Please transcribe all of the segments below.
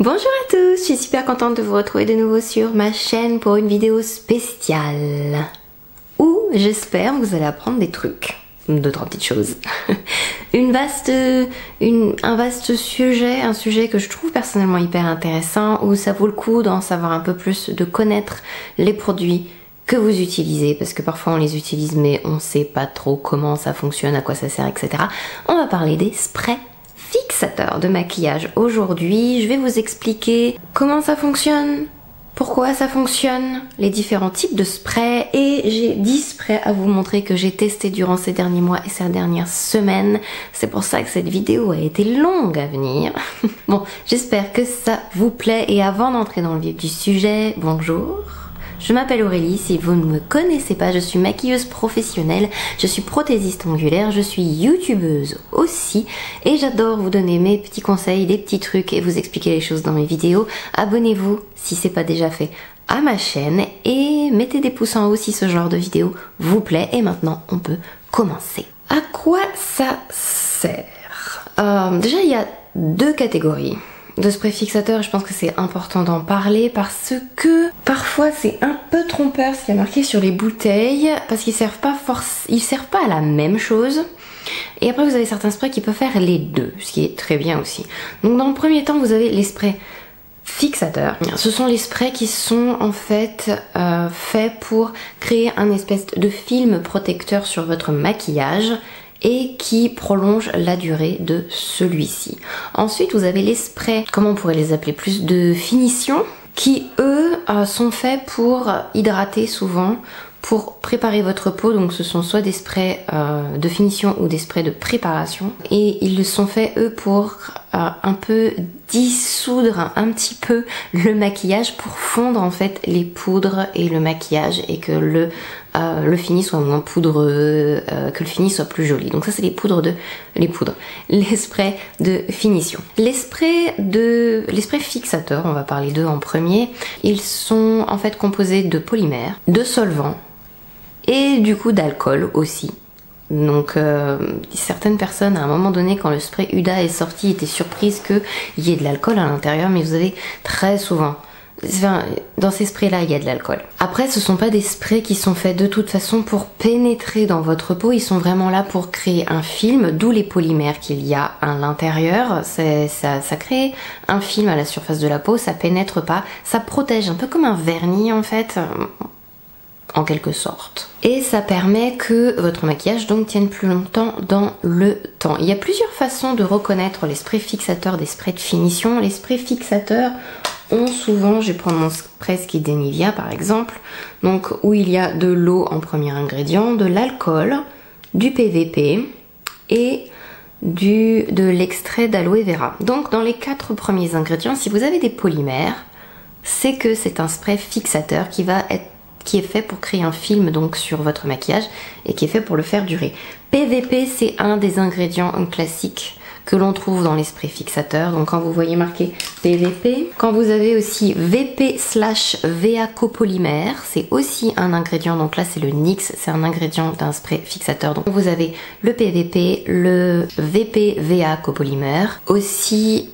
Bonjour à tous, je suis super contente de vous retrouver de nouveau sur ma chaîne pour une vidéo spéciale où j'espère que vous allez apprendre des trucs, deux trois petites choses. Un vaste sujet, un sujet que je trouve personnellement hyper intéressant, où ça vaut le coup d'en savoir un peu plus, de connaître les produits que vous utilisez, parce que parfois on les utilise mais on sait pas trop comment ça fonctionne, à quoi ça sert, etc. On va parler des sprays fixateurs de maquillage. Aujourd'hui, je vais vous expliquer comment ça fonctionne, pourquoi ça fonctionne, les différents types de sprays, et j'ai 10 sprays à vous montrer que j'ai testé durant ces derniers mois et ces dernières semaines. C'est pour ça que cette vidéo a été longue à venir. Bon, j'espère que ça vous plaît, et avant d'entrer dans le vif du sujet, bonjour. Je m'appelle Aurélie, si vous ne me connaissez pas, je suis maquilleuse professionnelle, je suis prothésiste ongulaire, je suis youtubeuse aussi, et j'adore vous donner mes petits conseils, des petits trucs et vous expliquer les choses dans mes vidéos. Abonnez-vous si c'est pas déjà fait à ma chaîne et mettez des pouces en haut si ce genre de vidéo vous plaît. Et maintenant on peut commencer. À quoi ça sert? Déjà il y a deux catégories de spray fixateur, je pense que c'est important d'en parler parce que parfois c'est un peu trompeur ce qui est marqué sur les bouteilles, parce qu'ils servent pas à la même chose. Et après vous avez certains sprays qui peuvent faire les deux, ce qui est très bien aussi. Donc dans le premier temps vous avez les sprays fixateurs. Ce sont les sprays qui sont en fait faits pour créer un espèce de film protecteur sur votre maquillage et qui prolonge la durée de celui-ci. Ensuite, vous avez les sprays, comment on pourrait les appeler, plus de finition, qui eux sont faits pour hydrater souvent, pour préparer votre peau. Donc ce sont soit des sprays de finition ou des sprays de préparation, et ils sont faits eux pour un peu dissoudre un petit peu le maquillage, pour fondre en fait les poudres et le maquillage, et que le fini soit moins poudreux, que le fini soit plus joli. Donc ça c'est les sprays de finition. Les sprays fixateurs, on va parler d'eux en premier. Ils sont en fait composés de polymères, de solvants et du coup d'alcool aussi. Donc certaines personnes à un moment donné, quand le spray Huda est sorti, étaient surprises qu'il y ait de l'alcool à l'intérieur, mais vous avez très souvent, dans ces sprays là il y a de l'alcool. Après ce sont pas des sprays qui sont faits de toute façon pour pénétrer dans votre peau, ils sont vraiment là pour créer un film, d'où les polymères qu'il y a à l'intérieur. Ça crée un film à la surface de la peau, ça pénètre pas, ça protège, un peu comme un vernis en fait, en quelque sorte. Et ça permet que votre maquillage donc tienne plus longtemps dans le temps. Il y a plusieurs façons de reconnaître les sprays fixateurs des sprays de finition. Les sprays fixateurs ont souvent, je vais prendre mon spray Skid Nivea par exemple, donc où il y a de l'eau en premier ingrédient, de l'alcool, du PVP et de l'extrait d'aloe vera. Donc dans les 4 premiers ingrédients, si vous avez des polymères, c'est que c'est un spray fixateur qui est fait pour créer un film donc sur votre maquillage et qui est fait pour le faire durer. PVP, c'est un des ingrédients classiques que l'on trouve dans les sprays fixateurs. Donc quand vous voyez marqué PVP, quand vous avez aussi VP/VA copolymère, c'est aussi un ingrédient. Donc là c'est le NYX, c'est un ingrédient d'un spray fixateur. Donc vous avez le PVP, le VP/VA copolymère, aussi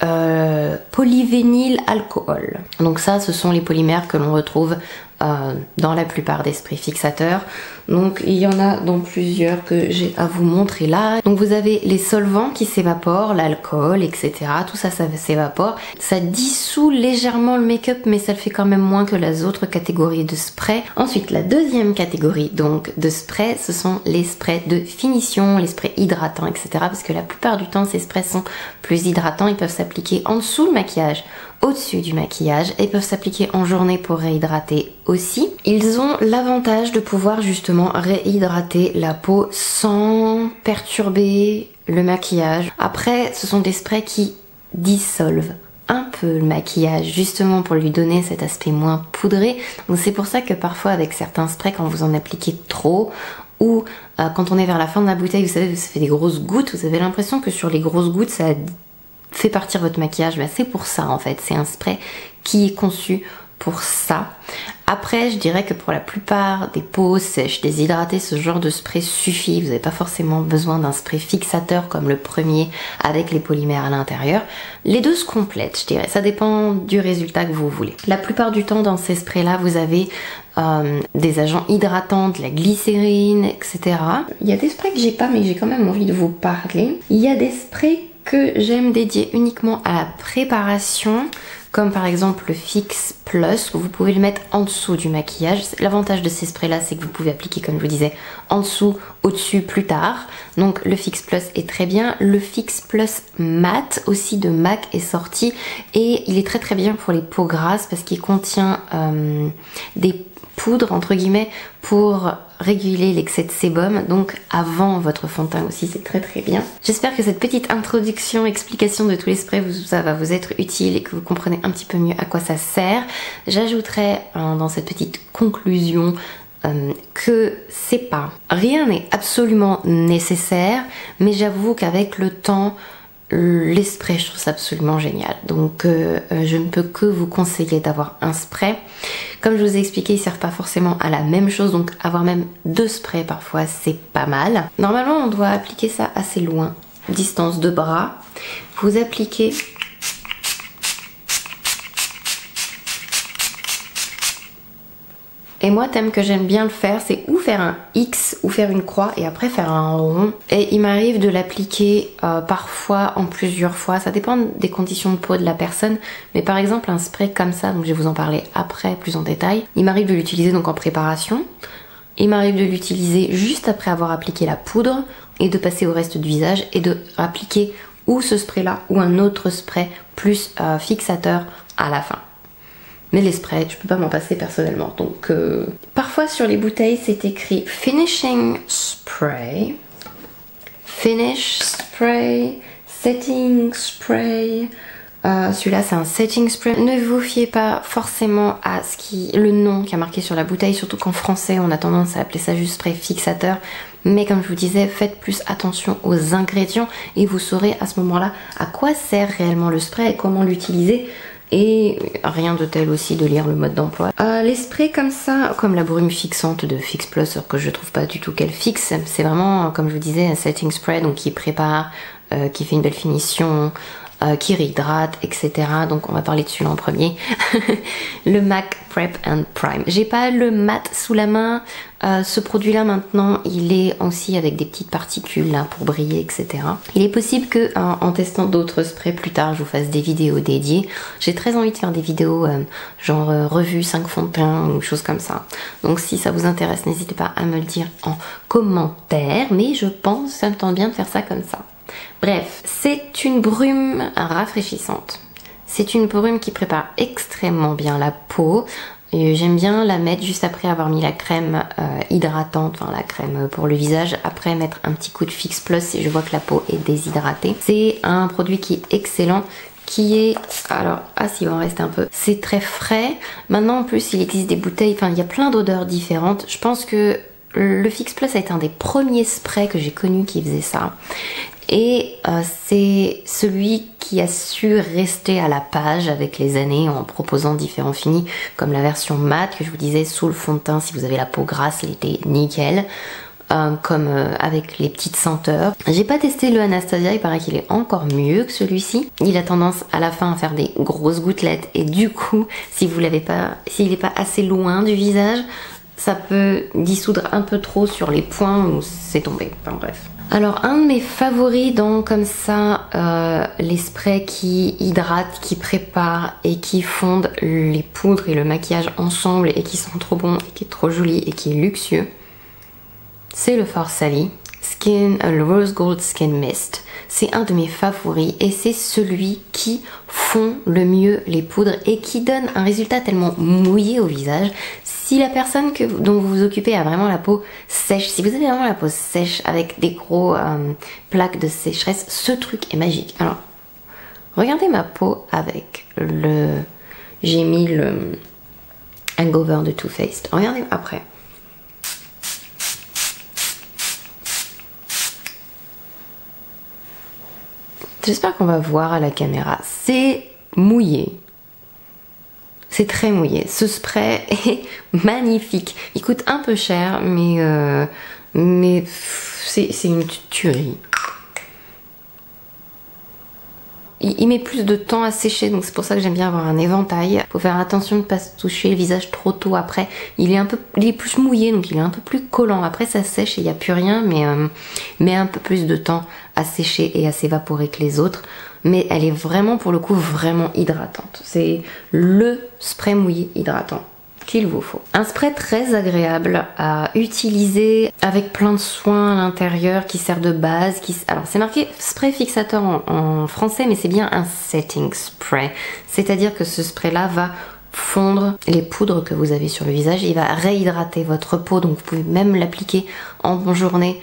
polyvényl alcool. Donc ça ce sont les polymères que l'on retrouve dans la plupart des sprays fixateurs. Donc il y en a dans plusieurs que j'ai à vous montrer là. Donc vous avez les solvants qui s'évaporent, l'alcool, etc. Tout ça, ça s'évapore. Ça dissout légèrement le make-up, mais ça le fait quand même moins que les autres catégories de sprays. Ensuite, la deuxième catégorie donc de sprays, ce sont les sprays de finition, les sprays hydratants, etc. Parce que la plupart du temps, ces sprays sont plus hydratants. Ils peuvent s'appliquer en dessous le maquillage, au-dessus du maquillage, et peuvent s'appliquer en journée pour réhydrater aussi. Ils ont l'avantage de pouvoir justement réhydrater la peau sans perturber le maquillage. Après, ce sont des sprays qui dissolvent un peu le maquillage, justement pour lui donner cet aspect moins poudré. Donc c'est pour ça que parfois avec certains sprays, quand vous en appliquez trop, ou quand on est vers la fin de la bouteille, vous savez, ça fait des grosses gouttes, vous avez l'impression que sur les grosses gouttes, ça fait partir votre maquillage. Bah, c'est pour ça en fait, c'est un spray qui est conçu pour ça. Après, je dirais que pour la plupart des peaux sèches, déshydratées, ce genre de spray suffit. Vous n'avez pas forcément besoin d'un spray fixateur comme le premier avec les polymères à l'intérieur. Les deux se complètent, je dirais. Ça dépend du résultat que vous voulez. La plupart du temps, dans ces sprays-là, vous avez des agents hydratants, de la glycérine, etc. Il y a des sprays que j'ai pas, mais j'ai quand même envie de vous parler. Il y a des sprays que j'aime dédier uniquement à la préparation, comme par exemple le Fix Plus, où vous pouvez le mettre en dessous du maquillage. L'avantage de ces sprays là, c'est que vous pouvez appliquer, comme je vous disais, en dessous, au-dessus, plus tard. Donc le Fix Plus est très bien. Le Fix Plus Matte aussi de MAC est sorti et il est très très bien pour les peaux grasses parce qu'il contient des poudres entre guillemets pour réguler l'excès de sébum, donc avant votre fond de teint aussi, c'est très très bien. J'espère que cette petite introduction, explication de tous les sprays, ça va vous être utile et que vous comprenez un petit peu mieux à quoi ça sert. J'ajouterai dans cette petite conclusion que c'est pas, rien n'est absolument nécessaire, mais j'avoue qu'avec le temps, les sprays, je trouve ça absolument génial. Donc je ne peux que vous conseiller d'avoir un spray. Comme je vous ai expliqué, ils ne servent pas forcément à la même chose, donc avoir même 2 sprays parfois, c'est pas mal. Normalement, on doit appliquer ça assez loin, distance de bras. Vous appliquez et moi, thème que j'aime bien le faire, c'est ou faire un X ou faire une croix et après faire un rond. Et il m'arrive de l'appliquer parfois en plusieurs fois. Ça dépend des conditions de peau de la personne. Mais par exemple, un spray comme ça, donc je vais vous en parler après plus en détail. Il m'arrive de l'utiliser donc en préparation. Il m'arrive de l'utiliser juste après avoir appliqué la poudre et de passer au reste du visage et de appliquer ou ce spray là ou un autre spray plus fixateur à la fin. Mais les sprays, je peux pas m'en passer personnellement. Donc parfois sur les bouteilles c'est écrit Finishing Spray, Finish Spray, Setting Spray. Celui-là c'est un Setting Spray. Ne vous fiez pas forcément à le nom qui a marqué sur la bouteille, surtout qu'en français on a tendance à appeler ça juste spray fixateur. Mais comme je vous disais, faites plus attention aux ingrédients et vous saurez à ce moment-là à quoi sert réellement le spray et comment l'utiliser. Et rien de tel aussi de lire le mode d'emploi. Les sprays comme ça, comme la brume fixante de Fix Plus, que je trouve pas du tout qu'elle fixe, c'est vraiment, comme je vous disais, un setting spray, donc qui prépare, qui fait une belle finition, qui réhydrate, etc. Donc on va parler de celui-là en premier. Le MAC Prep and Prime. J'ai pas le mat sous la main. Ce produit-là maintenant, il est aussi avec des petites particules là pour briller, etc. Il est possible que en testant d'autres sprays plus tard, je vous fasse des vidéos dédiées. J'ai très envie de faire des vidéos genre revue 5 fonds de teint ou choses comme ça. Donc si ça vous intéresse, n'hésitez pas à me le dire en commentaire. Mais je pense que ça me tente bien de faire ça comme ça. Bref, c'est une brume rafraîchissante. C'est une brume qui prépare extrêmement bien la peau. J'aime bien la mettre juste après avoir mis la crème hydratante, enfin la crème pour le visage, après mettre un petit coup de Fix Plus si je vois que la peau est déshydratée. C'est un produit qui est excellent, qui est, alors, si il va en rester un peu, c'est très frais. Maintenant en plus il existe des bouteilles, enfin il y a plein d'odeurs différentes. Je pense que le Fix Plus a été un des premiers sprays que j'ai connus qui faisait ça. Et c'est celui qui a su rester à la page avec les années en proposant différents finis, comme la version mat que je vous disais sous le fond de teint si vous avez la peau grasse, l'été nickel, comme avec les petites senteurs. J'ai pas testé le Anastasia, il paraît qu'il est encore mieux que celui-ci. Il a tendance à la fin à faire des grosses gouttelettes et du coup, si vous l'avez pas, s'il n'est pas assez loin du visage, ça peut dissoudre un peu trop sur les points où c'est tombé. Enfin bref. Alors un de mes favoris dans comme ça les sprays qui hydratent, qui préparent et qui fondent les poudres et le maquillage ensemble et qui sont trop bons et qui est trop joli et qui est luxueux, c'est le Farsali le Rose Gold Skin Mist. C'est un de mes favoris et c'est celui qui fond le mieux les poudres et qui donne un résultat tellement mouillé au visage. Si la personne dont vous vous occupez a vraiment la peau sèche, si vous avez vraiment la peau sèche avec des gros plaques de sécheresse, ce truc est magique. Alors, regardez ma peau avec j'ai mis le Hangover de Too Faced. Regardez après. J'espère qu'on va voir à la caméra. C'est mouillé. C'est très mouillé. Ce spray est magnifique. Il coûte un peu cher, mais c'est une tuerie. Il met plus de temps à sécher, donc c'est pour ça que j'aime bien avoir un éventail. Faut faire attention de ne pas se toucher le visage trop tôt après. Il est plus mouillé, donc il est un peu plus collant. Après ça sèche et il n'y a plus rien, mais un peu plus de temps à sécher et à s'évaporer que les autres. Mais elle est vraiment, pour le coup, vraiment hydratante. C'est le spray mouillé hydratant qu'il vous faut. Un spray très agréable à utiliser avec plein de soins à l'intérieur qui sert de base. Alors c'est marqué spray fixateur en français, mais c'est bien un setting spray. C'est-à-dire que ce spray là va fondre les poudres que vous avez sur le visage. Il va réhydrater votre peau, donc vous pouvez même l'appliquer en journée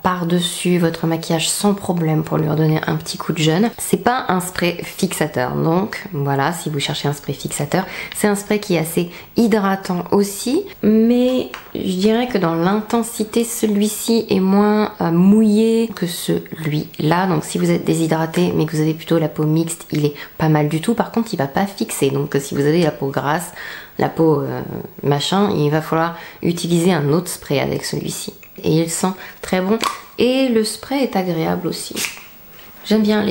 par-dessus votre maquillage sans problème pour lui redonner un petit coup de jeune. C'est pas un spray fixateur, donc voilà, si vous cherchez un spray fixateur, c'est un spray qui est assez hydratant aussi, mais je dirais que dans l'intensité, celui-ci est moins mouillé que celui-là. Donc si vous êtes déshydraté mais que vous avez plutôt la peau mixte, il est pas mal du tout. Par contre, il va pas fixer, donc si vous avez la peau grasse, la peau machin, il va falloir utiliser un autre spray avec celui-ci. Et il sent très bon. Et le spray est agréable aussi. J'aime bien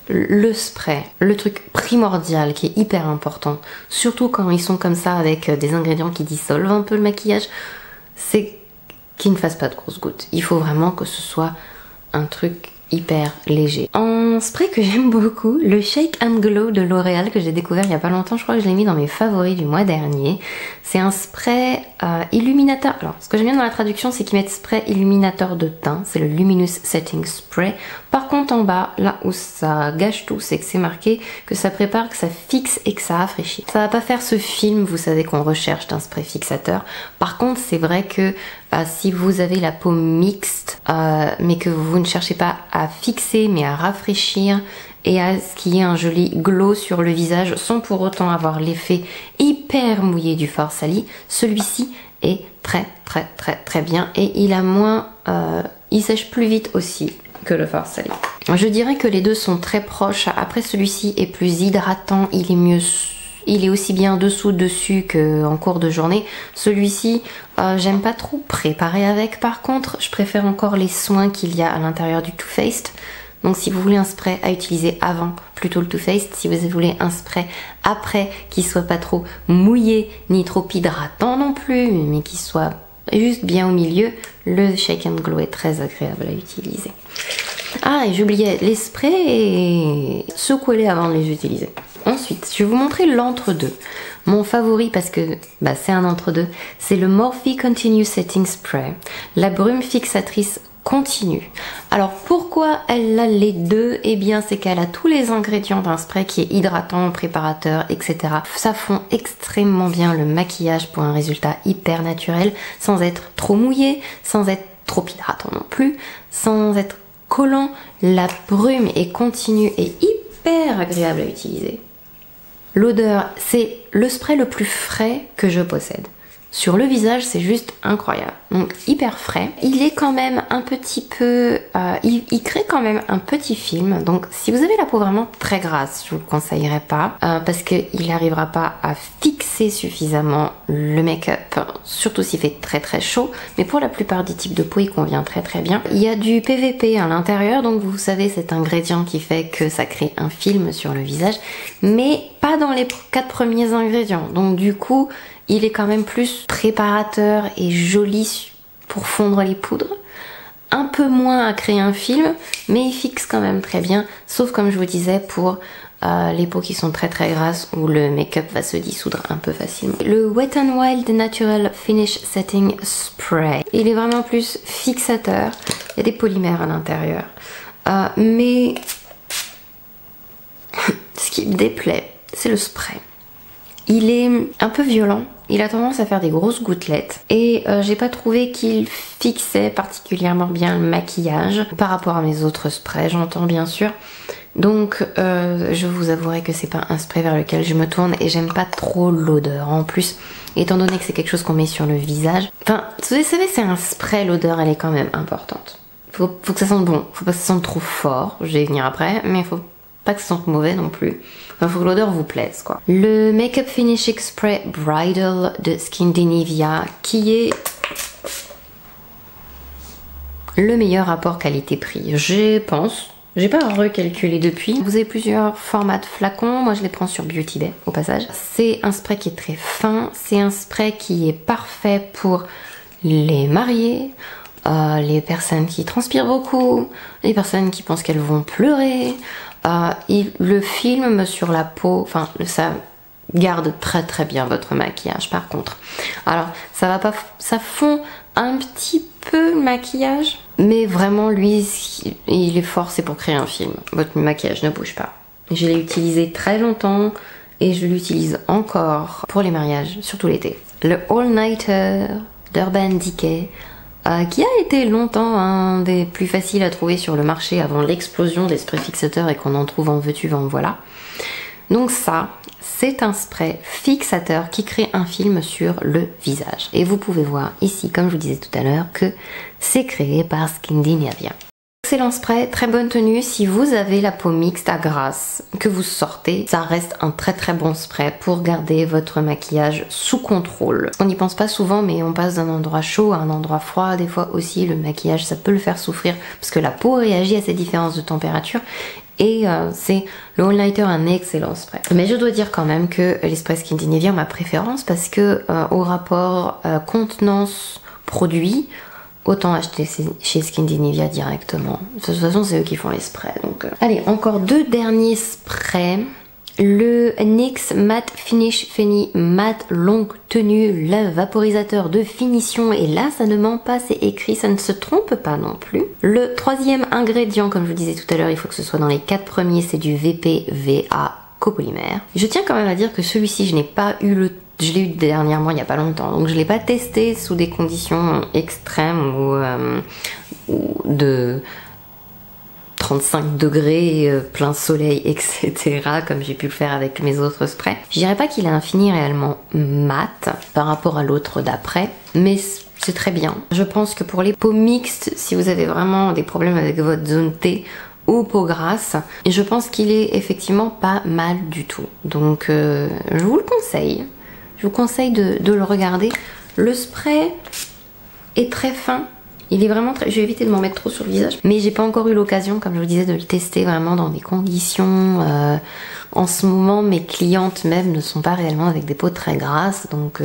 le spray. Le truc primordial qui est hyper important, surtout quand ils sont comme ça avec des ingrédients qui dissolvent un peu le maquillage, c'est qu'ils ne fassent pas de grosses gouttes. Il faut vraiment que ce soit un truc hyper léger. En spray que j'aime beaucoup, le Shake and Glow de L'Oréal que j'ai découvert il y a pas longtemps, je crois que je l'ai mis dans mes favoris du mois dernier. C'est un spray illuminateur. Alors ce que j'aime bien dans la traduction, c'est qu'ils mettent spray illuminateur de teint, c'est le Luminous Setting Spray. Par contre en bas, là où ça gâche tout, c'est que c'est marqué que ça prépare, que ça fixe et que ça rafraîchit. Ça va pas faire ce film, vous savez, qu'on recherche d'un spray fixateur. Par contre c'est vrai que si vous avez la peau mixte, mais que vous ne cherchez pas à fixer mais à rafraîchir et à ce qu'il y ait un joli glow sur le visage sans pour autant avoir l'effet hyper mouillé du Fort Sally, celui-ci est très bien et il a moins, il sèche plus vite aussi que le Fort Sally. Je dirais que les deux sont très proches. Après celui-ci est plus hydratant, il est aussi bien dessous-dessus qu'en cours de journée. Celui-ci, j'aime pas trop préparer avec. Par contre, je préfère encore les soins qu'il y a à l'intérieur du Too Faced. Donc si vous voulez un spray à utiliser avant, plutôt le Too Faced. Si vous voulez un spray après, qui soit pas trop mouillé, ni trop hydratant non plus, mais qui soit juste bien au milieu, le Shake and Glow est très agréable à utiliser. Ah, et j'oubliais, les sprays, secouez-les avant de les utiliser. Ensuite, je vais vous montrer l'entre-deux. Mon favori, parce que c'est un entre-deux, c'est le Morphe Continue Setting Spray, la brume fixatrice continue. Alors pourquoi elle a les deux? Eh bien c'est qu'elle a tous les ingrédients d'un spray qui est hydratant, préparateur, etc. Ça fond extrêmement bien le maquillage pour un résultat hyper naturel, sans être trop mouillé, sans être trop hydratant non plus, sans être collant. La brume est continue et hyper agréable à utiliser. L'odeur, c'est le spray le plus frais que je possède. Sur le visage, c'est juste incroyable. Donc hyper frais. Il est quand même un petit peu... il crée quand même un petit film. Donc si vous avez la peau vraiment très grasse, je vous le conseillerais pas. Parce qu'il n'arrivera pas à fixer suffisamment le make-up. Surtout s'il fait très chaud. Mais pour la plupart des types de peau, il convient très bien. Il y a du PVP à l'intérieur. Donc vous savez, cet ingrédient qui fait que ça crée un film sur le visage. Mais pas dans les 4 premiers ingrédients. Donc du coup... il est quand même plus préparateur et joli pour fondre les poudres. Un peu moins à créer un film, mais il fixe quand même très bien. Sauf comme je vous disais pour les peaux qui sont très grasses où le make-up va se dissoudre un peu facilement. Le Wet n Wild Natural Finish Setting Spray. Il est vraiment plus fixateur. Il y a des polymères à l'intérieur. Mais ce qui me déplaît, c'est le spray. Il est un peu violent, il a tendance à faire des grosses gouttelettes et j'ai pas trouvé qu'il fixait particulièrement bien le maquillage par rapport à mes autres sprays, j'entends bien sûr. Donc je vous avouerai que c'est pas un spray vers lequel je me tourne et j'aime pas trop l'odeur. En plus, étant donné que c'est quelque chose qu'on met sur le visage, enfin, vous savez, c'est un spray, l'odeur elle est quand même importante. Faut que ça sente bon, faut pas que ça sente trop fort, je vais y venir après, mais faut pas que ça sente mauvais non plus. Enfin, faut que l'odeur vous plaise quoi. Le Makeup Finishing Spray Bridal de Skindinivia qui est le meilleur rapport qualité-prix, je pense. J'ai pas recalculé depuis. Vous avez plusieurs formats de flacons. Moi, je les prends sur Beauty Bay, au passage. C'est un spray qui est très fin. C'est un spray qui est parfait pour les mariés, les personnes qui transpirent beaucoup, les personnes qui pensent qu'elles vont pleurer. Il le filme sur la peau. Enfin, ça garde très très bien votre maquillage, par contre. Alors, ça va pas... Ça fond un petit peu le maquillage, mais vraiment lui il est fort, c'est pour créer un film. Votre maquillage ne bouge pas. Je l'ai utilisé très longtemps et je l'utilise encore pour les mariages, surtout l'été. Le All Nighter d'Urban Decay qui a été longtemps un des plus faciles à trouver sur le marché avant l'explosion des sprays fixateurs et qu'on en trouve en veux-tu en voilà. Donc ça, c'est un spray fixateur qui crée un film sur le visage. Et vous pouvez voir ici, comme je vous disais tout à l'heure, que c'est créé par Skindinavia. Excellent spray, très bonne tenue. Si vous avez la peau mixte à grasse, que vous sortez, ça reste un très très bon spray pour garder votre maquillage sous contrôle. On n'y pense pas souvent, mais on passe d'un endroit chaud à un endroit froid. Des fois aussi, le maquillage, ça peut le faire souffrir parce que la peau réagit à ces différences de température. Et c'est le All Nighter, un excellent spray. Mais je dois dire quand même que les sprays Skindinavia ont ma préférence parce que au rapport contenance produit, autant acheter chez Skindinavia directement. De toute façon, c'est eux qui font les sprays. Donc, allez, encore deux derniers sprays. Le NYX Matte Finish Fenny Matte Longue Tenue, le vaporisateur de finition, et là ça ne ment pas, c'est écrit, ça ne se trompe pas non plus. Le troisième ingrédient, comme je vous disais tout à l'heure, il faut que ce soit dans les 4 premiers, c'est du VPVA copolymère. Je tiens quand même à dire que celui-ci, je n'ai pas eu le... Je l'ai eu dernièrement, il n'y a pas longtemps, donc je ne l'ai pas testé sous des conditions extrêmes ou de 35 degrés, plein soleil, etc. comme j'ai pu le faire avec mes autres sprays. Je dirais pas qu'il a un fini réellement mat par rapport à l'autre d'après, mais c'est très bien. Je pense que pour les peaux mixtes, si vous avez vraiment des problèmes avec votre zone T ou peau grasse, je pense qu'il est effectivement pas mal du tout. Donc je vous le conseille. Je vous conseille de le regarder. Le spray est très fin. Il est vraiment très... Je vais éviter de m'en mettre trop sur le visage. Mais j'ai pas encore eu l'occasion, comme je vous disais, de le tester vraiment dans des conditions. En ce moment, mes clientes même ne sont pas réellement avec des peaux très grasses. Donc,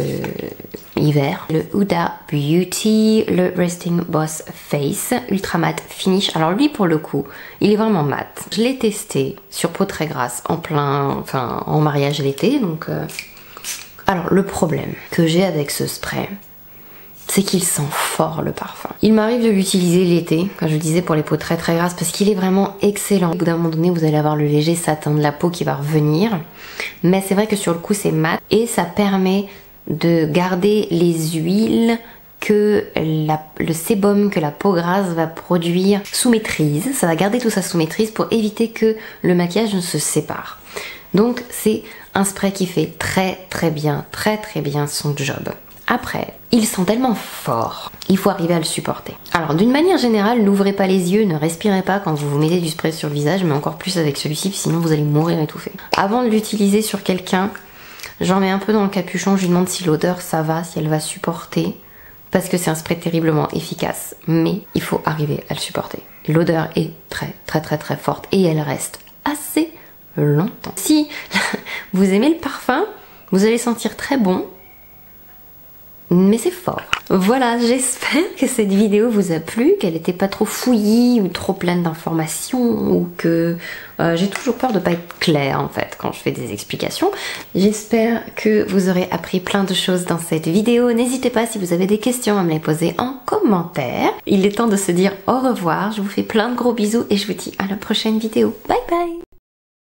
hiver. Le Huda Beauty, le Resting Boss Face Ultra Matte Finish. Alors lui, pour le coup, il est vraiment mat. Je l'ai testé sur peau très grasse en mariage l'été. Donc, alors, le problème que j'ai avec ce spray, c'est qu'il sent fort le parfum. Il m'arrive de l'utiliser l'été, comme je vous disais, pour les peaux très très grasses, parce qu'il est vraiment excellent. Au bout d'un moment donné, vous allez avoir le léger satin de la peau qui va revenir. Mais c'est vrai que sur le coup, c'est mat. Et ça permet de garder les huiles que le sébum que la peau grasse va produire sous maîtrise. Ça va garder tout ça sous maîtrise pour éviter que le maquillage ne se sépare. Donc c'est un spray qui fait très bien son job. Après, il sent tellement fort, il faut arriver à le supporter. Alors d'une manière générale, n'ouvrez pas les yeux, ne respirez pas quand vous vous mettez du spray sur le visage, mais encore plus avec celui-ci, sinon vous allez mourir étouffé. Avant de l'utiliser sur quelqu'un, j'en mets un peu dans le capuchon, je lui demande si l'odeur ça va, si elle va supporter, parce que c'est un spray terriblement efficace, mais il faut arriver à le supporter. L'odeur est très forte et elle reste assez longtemps. Si vous aimez le parfum, vous allez sentir très bon, mais c'est fort. Voilà, j'espère que cette vidéo vous a plu, qu'elle n'était pas trop fouillie ou trop pleine d'informations, ou que j'ai toujours peur de pas être claire en fait quand je fais des explications. J'espère que vous aurez appris plein de choses dans cette vidéo. N'hésitez pas, si vous avez des questions, à me les poser en commentaire. Il est temps de se dire au revoir, je vous fais plein de gros bisous et je vous dis à la prochaine vidéo. Bye bye.